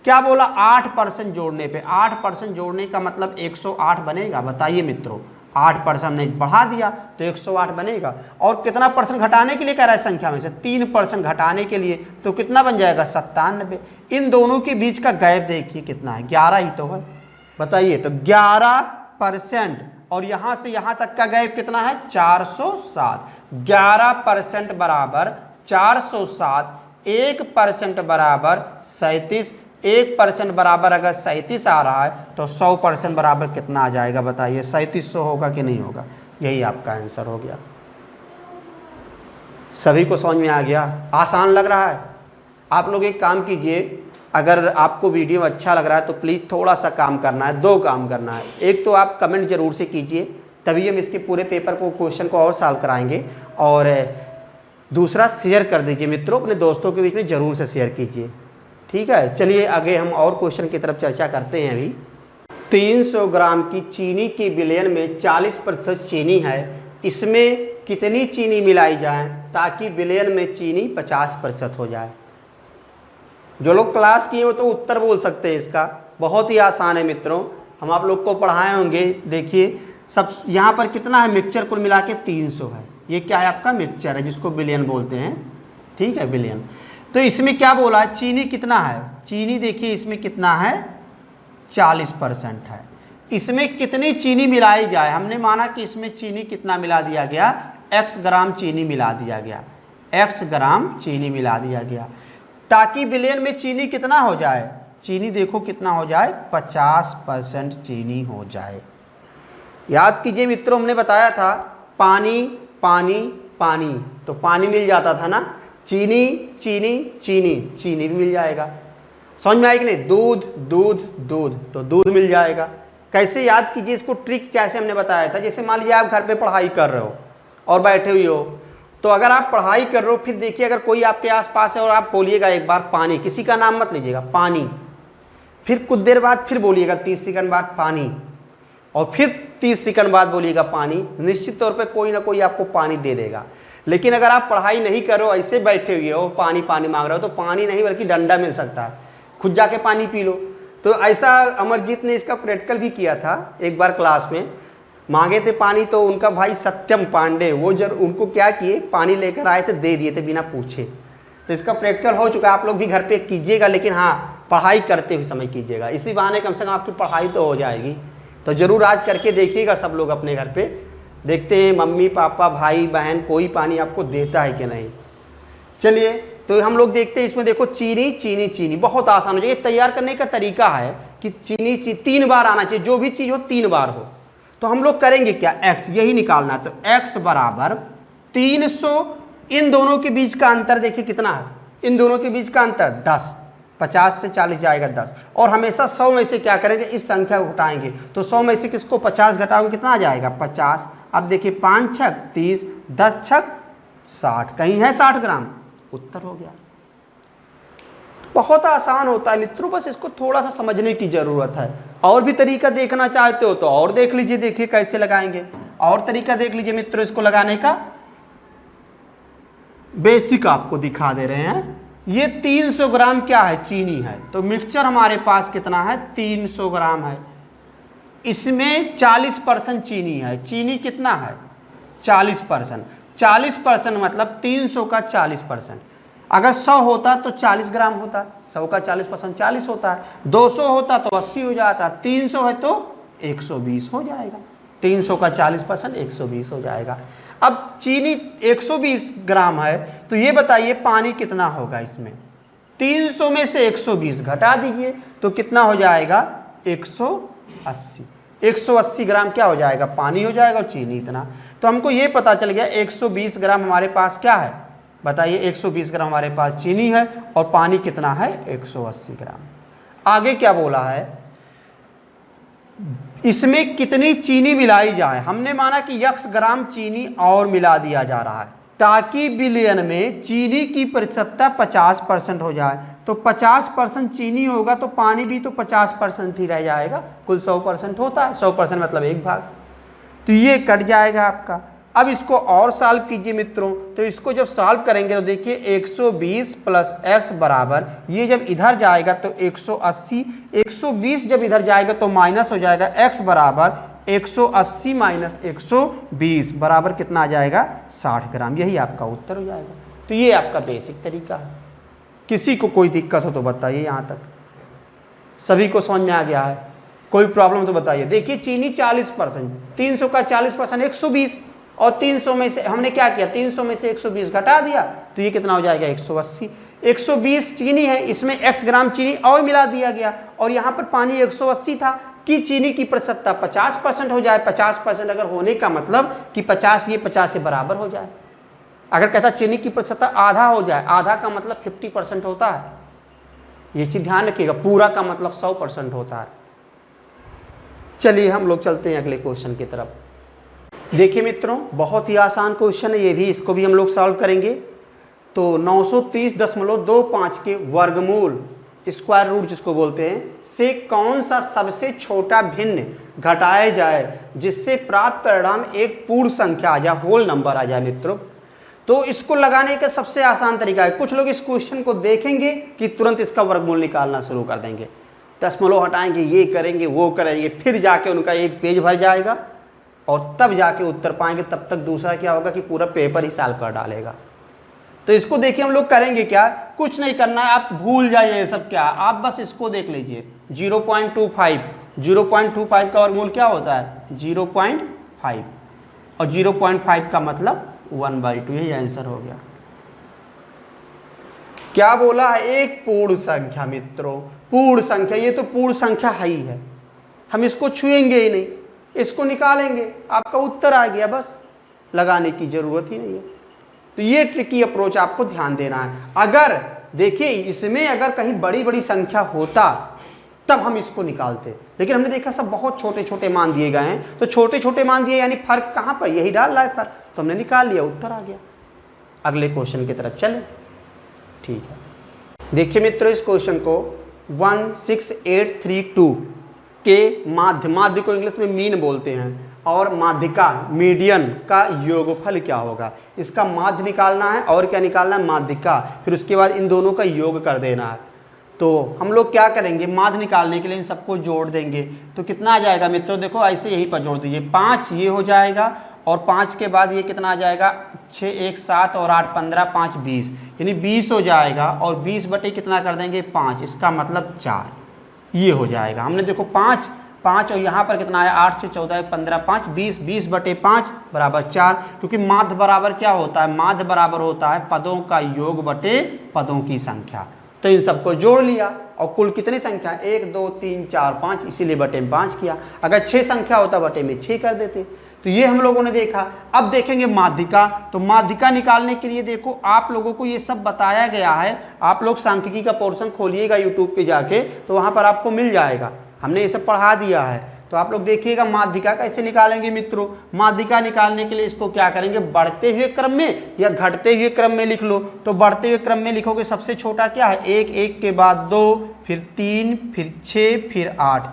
क्या बोला, 8% जोड़ने पे, 8% जोड़ने का मतलब 108 बनेगा। बताइए मित्रों, 8% हमने बढ़ा दिया तो 108 बनेगा। और कितना परसेंट घटाने के लिए कह रहा है संख्या में से, 3% घटाने के लिए, तो कितना बन जाएगा, 97। इन दोनों के बीच का गैप देखिए कितना है, 11 ही तो है। बताइए, तो 11% और यहां से यहां तक का गैप कितना है, 407। 11% बराबर 407, 1% बराबर 37, 1% बराबर अगर 37 आ रहा है तो 100% बराबर कितना आ जाएगा, बताइए 3700 होगा कि नहीं होगा। यही आपका आंसर हो गया। सभी को समझ में आ गया, आसान लग रहा है। आप लोग एक काम कीजिए, अगर आपको वीडियो अच्छा लग रहा है तो प्लीज़ थोड़ा सा काम करना है, 2 काम करना है। एक तो आप कमेंट जरूर से कीजिए, तभी हम इसके पूरे पेपर को, क्वेश्चन को और सॉल्व कराएंगे। और दूसरा शेयर कर दीजिए मित्रों, अपने दोस्तों के बीच में ज़रूर से शेयर कीजिए, ठीक है। चलिए आगे हम और क्वेश्चन की तरफ चर्चा करते हैं। अभी 300 ग्राम की चीनी के विलयन में 40% चीनी है, इसमें कितनी चीनी मिलाई जाए ताकि विलयन में चीनी 50% हो जाए। जो लोग क्लास किए हो तो उत्तर बोल सकते हैं इसका, बहुत ही आसान है मित्रों, हम आप लोग को पढ़ाए होंगे। देखिए सब यहाँ पर कितना है, मिक्सचर कुल मिला के 300 है। ये क्या है, आपका मिक्सचर है जिसको विलयन बोलते हैं, ठीक है, विलयन। तो इसमें क्या बोला है, चीनी कितना है, चीनी देखिए इसमें कितना है, 40% है। इसमें कितनी चीनी मिलाई जाए, हमने माना कि इसमें चीनी कितना मिला दिया गया, x ग्राम चीनी मिला दिया गया, x ग्राम चीनी मिला दिया गया, ताकि विलयन में चीनी कितना हो जाए, चीनी देखो कितना हो जाए, 50% चीनी हो जाए। याद कीजिए मित्रों, हमने बताया था पानी पानी पानी, तो पानी मिल जाता था ना, चीनी चीनी चीनी, चीनी भी मिल जाएगा। समझ में आएगी नहीं, दूध दूध दूध, तो दूध मिल जाएगा। कैसे याद कीजिए इसको, ट्रिक कैसे हमने बताया था। जैसे मान लीजिए आप घर पे पढ़ाई कर रहे हो और बैठे हुए हो, तो अगर आप पढ़ाई कर रहे हो, फिर देखिए अगर कोई आपके आसपास है और आप बोलिएगा एक बार पानी, किसी का नाम मत लीजिएगा, पानी, फिर कुछ देर बाद फिर बोलिएगा 30 सेकंड बाद पानी, और फिर 30 सेकंड बाद बोलिएगा पानी, निश्चित तौर पे कोई ना कोई आपको पानी दे देगा। लेकिन अगर आप पढ़ाई नहीं कर रहे हो, ऐसे बैठे हुए हो, पानी पानी मांग रहे हो, तो पानी नहीं बल्कि डंडा मिल सकता है, खुद जाके पानी पी लो। तो ऐसा अमरजीत ने इसका प्रैक्टिकल भी किया था, एक बार क्लास में मांगे थे पानी, तो उनका भाई सत्यम पांडे वो उनको क्या किए, पानी लेकर आए थे, दे दिए थे बिना पूछे। तो इसका प्रैक्टिकल हो चुका है, आप लोग भी घर पे कीजिएगा, लेकिन हाँ पढ़ाई करते हुए समय कीजिएगा, इसी बहाने कम से कम आपकी पढ़ाई तो हो जाएगी। तो ज़रूर आज करके देखिएगा सब लोग अपने घर पे, देखते हैं मम्मी पापा भाई बहन कोई पानी आपको देता है कि नहीं। चलिए तो हम लोग देखते हैं, इसमें देखो चीनी चीनी चीनी, बहुत आसान हो जाएगा। तैयार करने का तरीका है कि चीनी 3 बार आना चाहिए, जो भी चीज़ हो 3 बार हो। तो हम लोग करेंगे क्या, x यही निकालना है, तो x बराबर 300, इन दोनों के बीच का अंतर देखिए कितना है, इन दोनों के बीच का अंतर 10, 50 से 40 जाएगा 10, और हमेशा 100 में से क्या करेंगे, इस संख्या को घटाएंगे। तो 100 में से किसको 50 घटाओगे कितना आ जाएगा 50। अब देखिए 5 छक 30, 10 छक 60, कहीं है 60 ग्राम, उत्तर हो गया। बहुत आसान होता है मित्रों, बस इसको थोड़ा सा समझने की जरूरत है। और भी तरीका देखना चाहते हो तो और देख लीजिए, देखिए कैसे लगाएंगे, और तरीका देख लीजिए मित्रों इसको लगाने का, बेसिक आपको दिखा दे रहे हैं। ये 300 ग्राम क्या है, चीनी है, तो मिक्सचर हमारे पास कितना है 300 ग्राम है, इसमें 40% चीनी है, चीनी कितना है 40%, 40% मतलब 300 का 40%। अगर 100 होता तो 40 ग्राम होता, 100 का 40% 40 होता है, 200 होता तो 80 हो जाता, 300 है तो 120 हो जाएगा, 300 का 40% 120 हो जाएगा। अब चीनी 120 ग्राम है, तो ये बताइए पानी कितना होगा इसमें, 300 में से 120 घटा दीजिए तो कितना हो जाएगा 180, 180 ग्राम क्या हो जाएगा पानी हो जाएगा, और चीनी इतना। तो हमको ये पता चल गया 120 ग्राम हमारे पास क्या है, बताइए 120 ग्राम हमारे पास चीनी है, और पानी कितना है 180 ग्राम। आगे क्या बोला है, इसमें कितनी चीनी मिलाई जाए, हमने माना कि x ग्राम चीनी और मिला दिया जा रहा है, ताकि बिलियन में चीनी की प्रतिशतता 50% हो जाए। तो 50% चीनी होगा तो पानी भी तो 50% ही रह जाएगा, कुल 100% होता है, 100% मतलब 1 भाग, तो ये कट जाएगा आपका। अब इसको और सॉल्व कीजिए मित्रों, तो इसको जब सॉल्व करेंगे तो देखिए 120 प्लस x बराबर, ये जब इधर जाएगा तो 180, 120 जब इधर जाएगा तो माइनस हो जाएगा, x बराबर 180 माइनस 120 बराबर कितना आ जाएगा 60 ग्राम, यही आपका उत्तर हो जाएगा। तो ये आपका बेसिक तरीका है। किसी को कोई दिक्कत हो तो बताइए, यहाँ तक सभी को समझ में आ गया है, कोई प्रॉब्लम तो बताइए। देखिए चीनी 40%, 300 का 40% 120, और 300 में से हमने क्या किया, 300 में से 120 घटा दिया, तो ये कितना हो जाएगा 180। 120 चीनी है, इसमें x ग्राम चीनी और मिला दिया गया, और यहाँ पर पानी 180 था, कि चीनी की प्रतिशतता 50% हो जाए। 50% अगर होने का मतलब कि 50 ये 50 से बराबर हो जाए। अगर कहता चीनी की प्रतिशतता आधा हो जाए, आधा का मतलब 50% होता है, ये चीज ध्यान रखिएगा, पूरा का मतलब 100% होता है। चलिए हम लोग चलते हैं अगले क्वेश्चन की तरफ। देखिए मित्रों बहुत ही आसान क्वेश्चन है ये भी, इसको भी हम लोग सॉल्व करेंगे। तो 930.25 के वर्गमूल, स्क्वायर रूट जिसको बोलते हैं, से कौन सा सबसे छोटा भिन्न घटाया जाए जिससे प्राप्त परिणाम एक पूर्ण संख्या आ जाए, होल नंबर आ जाए मित्रों। तो इसको लगाने का सबसे आसान तरीका है, कुछ लोग इस क्वेश्चन को देखेंगे कि तुरंत इसका वर्गमूल निकालना शुरू कर देंगे, दशमलव हटाएंगे, ये करेंगे वो करेंगे, फिर जाके उनका एक पेज भर जाएगा और तब जाके उत्तर पाएंगे। तब तक दूसरा क्या होगा कि पूरा पेपर ही सॉल्व कर डालेगा। तो इसको देखिए हम लोग करेंगे क्या, कुछ नहीं करना है, आप भूल जाइए ये सब क्या, आप बस इसको देख लीजिए 0.25, 0.25 का वर्गमूल क्या होता है 0.5, और 0.5 का मतलब 1/2, यही आंसर हो गया। क्या बोला है, एक पूर्ण संख्या मित्रों, पूर्ण संख्या, ये तो पूर्ण संख्या है ही है, हम इसको छुएंगे ही नहीं, इसको निकालेंगे, आपका उत्तर आ गया बस। लगाने की ज़रूरत ही नहीं है। तो ये ट्रिकी अप्रोच आपको ध्यान देना है। अगर देखिए इसमें अगर कहीं बड़ी बड़ी संख्या होता तब हम इसको निकालते, लेकिन हमने देखा सब बहुत छोटे छोटे मान दिए गए हैं, तो छोटे छोटे मान दिए यानी फर्क कहाँ पर, यही डाल रहा है फर्क, तो हमने निकाल लिया, उत्तर आ गया। अगले क्वेश्चन की तरफ चलें। ठीक है, देखिए मित्रों इस क्वेश्चन को 16832 के माध्य को इंग्लिश में मीन बोलते हैं, और माध्यिका मीडियन का योगफल क्या होगा, इसका माध्य निकालना है और क्या निकालना है, माध्यिका, फिर उसके बाद इन दोनों का योग कर देना है। तो हम लोग क्या करेंगे, माध्य निकालने के लिए इन सबको जोड़ देंगे, तो कितना आ जाएगा मित्रों, देखो ऐसे यहीं पर जोड़ दीजिए, 5 ये हो जाएगा और 5 के बाद ये कितना आ जाएगा, 6 1 7 और 8 15 5 20, यानी 20 हो जाएगा, और 20 बटे कितना कर देंगे 5, इसका मतलब 4, ये हो जाएगा। हमने देखो 5 5 और यहाँ पर कितना आया, 8 6 14 15 5 20, 20 बटे 5 बराबर 4, क्योंकि माध्य बराबर क्या होता है, माध्य बराबर होता है पदों का योग बटे पदों की संख्या। तो इन सबको जोड़ लिया और कुल कितनी संख्या, 1 2 3 4 5, इसीलिए बटे में 5 किया। अगर 6 संख्या होता बटे में 6 कर देते। तो ये हम लोगों ने देखा। अब देखेंगे माध्यिका। तो माध्यिका निकालने के लिए देखो आप लोगों को ये सब बताया गया है, आप लोग सांख्यिकी का पोर्शन खोलिएगा यूट्यूब पे जाके, तो वहाँ पर आपको मिल जाएगा, हमने ये सब पढ़ा दिया है। तो आप लोग देखिएगा माध्यिका कैसे निकालेंगे मित्रों। माध्यिका निकालने के लिए इसको क्या करेंगे, बढ़ते हुए क्रम में या घटते हुए क्रम में लिख लो। तो बढ़ते हुए क्रम में लिखोगे, सबसे छोटा क्या है 1, 1 के बाद 2, फिर 3, फिर 6, फिर 8,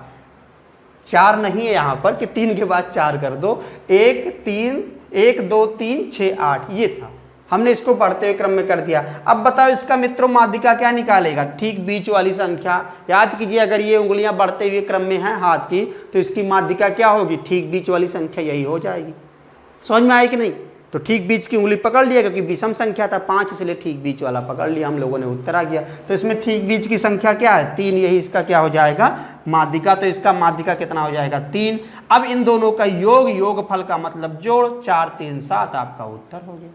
4 नहीं है यहाँ पर कि 3 के बाद 4 कर दो, 1 3 1 2 3 6 8, ये था, हमने इसको बढ़ते हुए क्रम में कर दिया। अब बताओ इसका मित्रों माध्यिका क्या निकालेगा, ठीक बीच वाली संख्या। याद कीजिए अगर ये उंगलियां बढ़ते हुए क्रम में हैं हाथ की, तो इसकी माध्यिका क्या होगी, ठीक बीच वाली संख्या यही हो जाएगी। समझ में आई कि नहीं। तो ठीक बीच की उंगली पकड़ लिया, क्योंकि विषम संख्या था 5, इसलिए ठीक बीच वाला पकड़ लिया हम लोगों ने, उत्तर आ गया। तो इसमें ठीक बीच की संख्या क्या है 3, यही इसका क्या हो जाएगा माध्यिका। तो इसका माध्यिका कितना हो जाएगा 3। अब इन दोनों का योगफल का मतलब जोड़, 4 3 7 आपका उत्तर हो गया।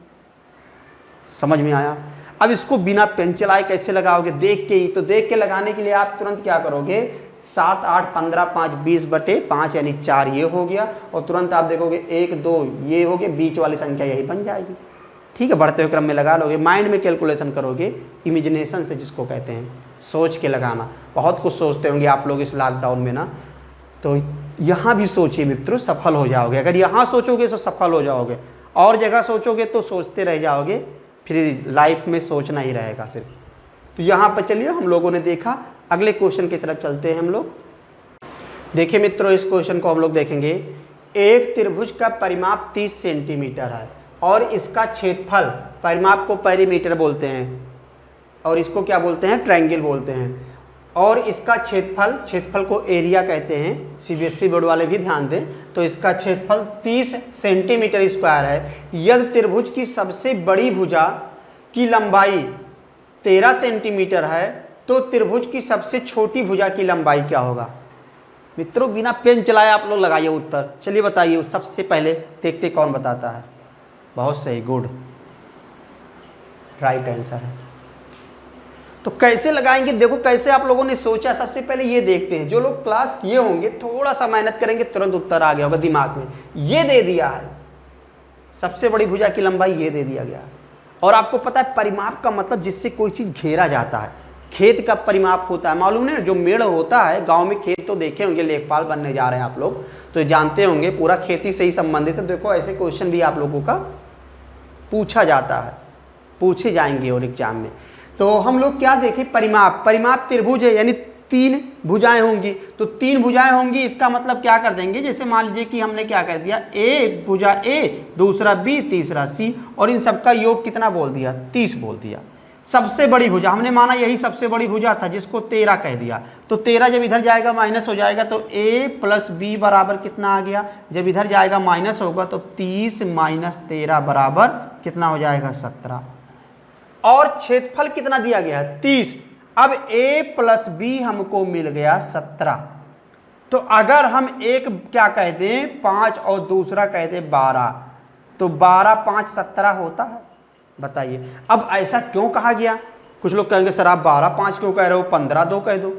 समझ में आया। अब इसको बिना पेन चलाए कैसे लगाओगे, देख के ही। तो देख के लगाने के लिए आप तुरंत क्या करोगे, 7 8 15 5 20 बटे 5 यानी 4 ये हो गया, और तुरंत आप देखोगे 1 2 ये हो गया, बीच वाली संख्या यही बन जाएगी। ठीक है, बढ़ते हुए क्रम में लगा लोगे, माइंड में कैलकुलेशन करोगे, इमेजिनेशन से जिसको कहते हैं, सोच के लगाना। बहुत कुछ सोचते होंगे आप लोग इस लॉकडाउन में ना, तो यहाँ भी सोचिए मित्रों, सफल हो जाओगे। अगर यहाँ सोचोगे तो सफल हो जाओगे, और जगह सोचोगे तो सोचते रह जाओगे, फिर लाइफ में सोचना ही रहेगा सिर्फ। तो यहाँ पर चलिए हम लोगों ने देखा, अगले क्वेश्चन की तरफ चलते हैं हम लोग। देखिए मित्रों इस क्वेश्चन को हम लोग देखेंगे। एक त्रिभुज का परिमाप 30 सेंटीमीटर है और इसका क्षेत्रफल, परिमाप को पेरीमीटर बोलते हैं और इसको क्या बोलते हैं, ट्रायंगल बोलते हैं, और इसका क्षेत्रफल को एरिया कहते हैं। सीबीएसई बोर्ड वाले भी ध्यान दें। तो इसका क्षेत्रफल 30 सेंटीमीटर स्क्वायर है। यदि त्रिभुज की सबसे बड़ी भुजा की लंबाई 13 सेंटीमीटर है, तो त्रिभुज की सबसे छोटी भुजा की लंबाई क्या होगा। मित्रों बिना पेन चलाए आप लोग लगाइए उत्तर। चलिए बताइए, सबसे पहले देखते कौन बताता है। बहुत सही, गुड, राइट आंसर है। तो कैसे लगाएंगे, देखो कैसे आप लोगों ने सोचा। सबसे पहले ये देखते हैं, जो लोग क्लास किए होंगे थोड़ा सा मेहनत करेंगे तुरंत उत्तर आ गया होगा दिमाग में। ये दे दिया है, सबसे बड़ी भुजा की लंबाई ये दे दिया गया है। और आपको पता है परिमाप का मतलब जिससे कोई चीज घेरा जाता है। खेत का परिमाप होता है, मालूम नहीं, जो मेड़ होता है गांव में, खेत तो देखे होंगे, लेखपाल बनने जा रहे हैं आप लोग तो जानते होंगे, पूरा खेती से ही संबंधित है। देखो ऐसे क्वेश्चन भी आप लोगों का पूछा जाता है, पूछे जाएंगे और एग्जाम में। तो हम लोग क्या देखें, परिमाप त्रिभुज है, यानी 3 भुजाएं होंगी। तो 3 भुजाएं होंगी, इसका मतलब क्या कर देंगे, जैसे मान लीजिए कि हमने क्या कर दिया, एक भुजा ए, दूसरा बी, तीसरा सी, और इन सबका योग कितना बोल दिया, 30 बोल दिया। सबसे बड़ी भुजा हमने माना यही सबसे बड़ी भुजा था, जिसको 13 कह दिया। तो 13 जब इधर जाएगा माइनस हो जाएगा, तो a प्लस बी बराबर कितना आ गया, जब इधर जाएगा माइनस होगा तो 30 माइनस 13 बराबर कितना हो जाएगा 17। और क्षेत्रफल कितना दिया गया है 30। अब a प्लस बी हमको मिल गया 17। तो अगर हम एक क्या कह दें 5 और दूसरा कह दें 12, तो 12 5 17 होता है। बताइए अब ऐसा क्यों कहा गया। कुछ लोग कहेंगे सर आप 12 5 क्यों कह रहे हो, 15 2 कह दो।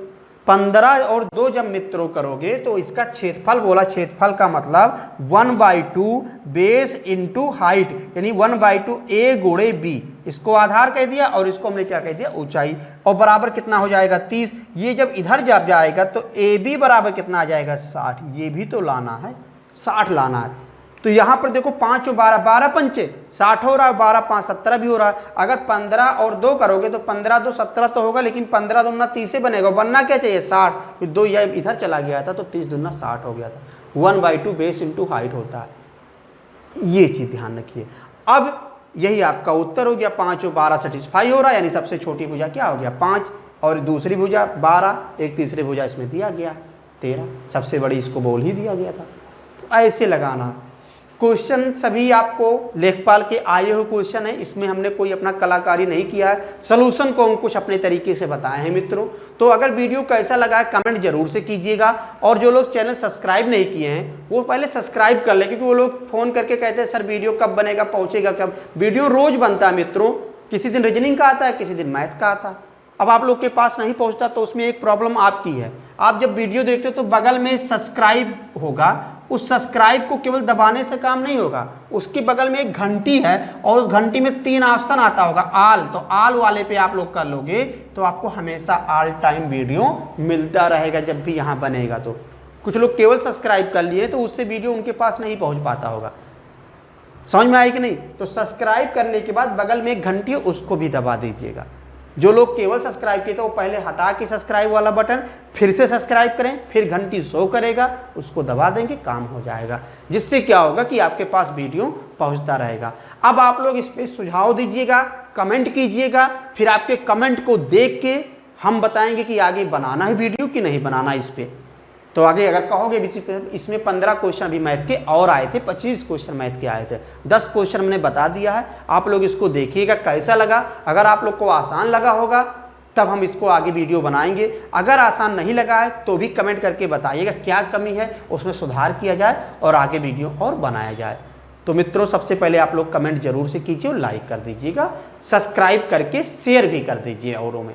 15 और 2 जब मित्रों करोगे तो इसका क्षेत्रफल बोला, क्षेत्रफल का मतलब 1/2 बेस इंटू हाइट, यानी 1/2 a गुणे b, इसको आधार कह दिया और इसको हमने क्या कह दिया ऊंचाई, और बराबर कितना हो जाएगा 30। ये जब इधर जब जाएगा तो ए बी बराबर कितना आ जाएगा 60, ये भी तो लाना है 60 लाना है। तो यहाँ पर देखो 5 और 12, 12 पंचे 60 हो रहा है, 12 5 17 भी हो रहा है। अगर 15 और 2 करोगे तो 15 2 17 तो होगा, लेकिन 15 दूना 30 बनेगा, बनना क्या चाहिए 60, तो 2 या इधर चला गया था तो 30 दूना 60 हो गया था। 1/2 बेस इंटू हाइट होता है, ये चीज़ ध्यान रखिए। अब यही आपका उत्तर हो गया, 5 और 12 सेटिस्फाई हो रहा है, यानी सबसे छोटी भुजा क्या हो गया 5 और दूसरी भुजा 12, एक तीसरी भुजा इसमें दिया गया 13, सबसे बड़ी इसको बोल ही दिया गया था। तो ऐसे लगाना क्वेश्चन सभी आपको लेखपाल के आए हुए क्वेश्चन है, इसमें हमने कोई अपना कलाकारी नहीं किया है, सोल्यूशन को हम कुछ अपने तरीके से बताए हैं मित्रों। तो अगर वीडियो कैसा लगा है कमेंट जरूर से कीजिएगा, और जो लोग चैनल सब्सक्राइब नहीं किए हैं वो पहले सब्सक्राइब कर ले, क्योंकि वो लोग फ़ोन करके कहते हैं सर वीडियो कब बनेगा, पहुँचेगा कब। वीडियो रोज़ बनता है मित्रों, किसी दिन रीजनिंग का आता है, किसी दिन मैथ का आता है। अब आप लोग के पास नहीं पहुँचता तो उसमें एक प्रॉब्लम आपकी है, आप जब वीडियो देखते हो तो बगल में सब्सक्राइब होगा, उस सब्सक्राइब को केवल दबाने से काम नहीं होगा, उसके बगल में एक घंटी है और उस घंटी में 3 ऑप्शन आता होगा आल, तो आल वाले पे आप लोग कर लोगे तो आपको हमेशा ऑल टाइम वीडियो मिलता रहेगा जब भी यहाँ बनेगा। तो कुछ लोग केवल सब्सक्राइब कर लिए तो उससे वीडियो उनके पास नहीं पहुँच पाता होगा, समझ में आई कि नहीं। तो सब्सक्राइब करने के बाद बगल में एक घंटी है उसको भी दबा दीजिएगा। जो लोग केवल सब्सक्राइब किए तो वो पहले हटा के सब्सक्राइब वाला बटन फिर से सब्सक्राइब करें, फिर घंटी शो करेगा उसको दबा देंगे, काम हो जाएगा, जिससे क्या होगा कि आपके पास वीडियो पहुंचता रहेगा। अब आप लोग इस पर सुझाव दीजिएगा, कमेंट कीजिएगा, फिर आपके कमेंट को देख के हम बताएंगे कि आगे बनाना है वीडियो कि नहीं बनाना इस पर। तो आगे अगर कहोगे इसमें 15 क्वेश्चन अभी मैथ के और आए थे, 25 क्वेश्चन मैथ के आए थे, 10 क्वेश्चन मैंने बता दिया है, आप लोग इसको देखिएगा कैसा लगा। अगर आप लोग को आसान लगा होगा तब हम इसको आगे वीडियो बनाएंगे, अगर आसान नहीं लगा है तो भी कमेंट करके बताइएगा क्या कमी है, उसमें सुधार किया जाए और आगे वीडियो और बनाया जाए। तो मित्रों सबसे पहले आप लोग कमेंट जरूर से कीजिए और लाइक कर दीजिएगा, सब्सक्राइब करके शेयर भी कर दीजिए औरों में,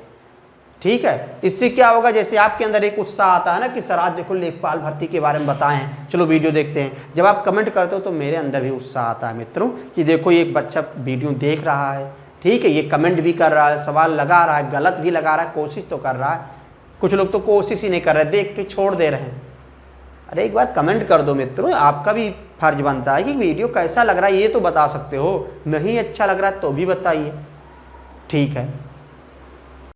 ठीक है। इससे क्या होगा, जैसे आपके अंदर एक उत्साह आता है ना कि सर आज देखो लेखपाल भर्ती के बारे में बताए हैं, चलो वीडियो देखते हैं। जब आप कमेंट करते हो तो मेरे अंदर भी उत्साह आता है मित्रों कि देखो ये बच्चा वीडियो देख रहा है, ठीक है, ये कमेंट भी कर रहा है, सवाल लगा रहा है, गलत भी लगा रहा है, कोशिश तो कर रहा है। कुछ लोग तो कोशिश ही नहीं कर रहे, देख के छोड़ दे रहे हैं। अरे एक बार कमेंट कर दो मित्रों, आपका भी फर्ज बनता है कि वीडियो कैसा लग रहा है ये तो बता सकते हो, नहीं अच्छा लग रहा है तो भी बताइए, ठीक है।